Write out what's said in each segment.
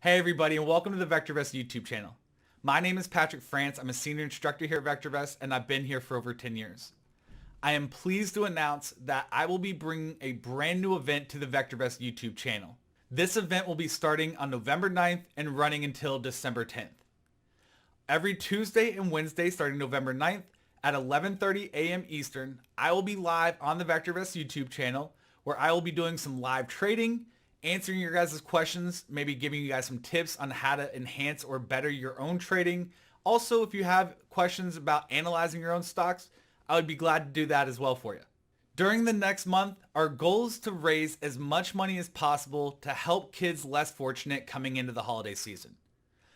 Hey everybody, and welcome to the VectorVest YouTube channel. My name is Patrick France. I'm a senior instructor here at VectorVest, and I've been here for over 10 years. I am pleased to announce that I will be bringing a brand new event to the VectorVest YouTube channel. This event will be starting on November 9th and running until December 10th. Every Tuesday and Wednesday starting November 9th at 11:30 a.m. Eastern, I will be live on the VectorVest YouTube channel where I will be doing some live trading, answering your guys' questions, maybe giving you guys some tips on how to enhance or better your own trading. Also, if you have questions about analyzing your own stocks, I would be glad to do that as well for you. During the next month, our goal is to raise as much money as possible to help kids less fortunate coming into the holiday season.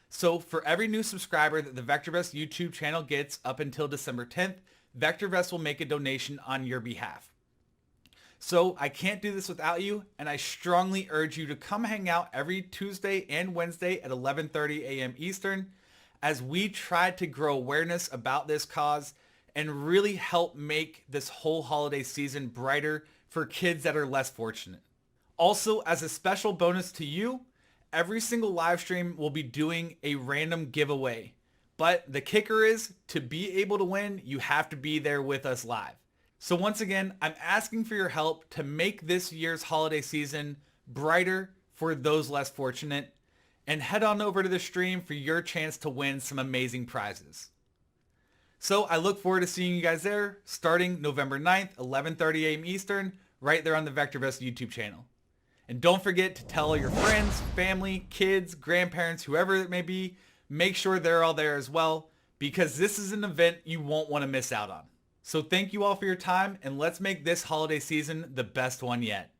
So for every new subscriber that the VectorVest YouTube channel gets up until December 10th, VectorVest will make a donation on your behalf. So I can't do this without you, and I strongly urge you to come hang out every Tuesday and Wednesday at 11:30 a.m. Eastern as we try to grow awareness about this cause and really help make this whole holiday season brighter for kids that are less fortunate. Also, as a special bonus to you, every single live stream will be doing a random giveaway. But the kicker is, to be able to win, you have to be there with us live. So once again, I'm asking for your help to make this year's holiday season brighter for those less fortunate, and head on over to the stream for your chance to win some amazing prizes. So I look forward to seeing you guys there starting November 9th, 11:30 a.m. Eastern, right there on the VectorVest YouTube channel. And don't forget to tell all your friends, family, kids, grandparents, whoever it may be, make sure they're all there as well, because this is an event you won't want to miss out on. So thank you all for your time, and let's make this holiday season the best one yet.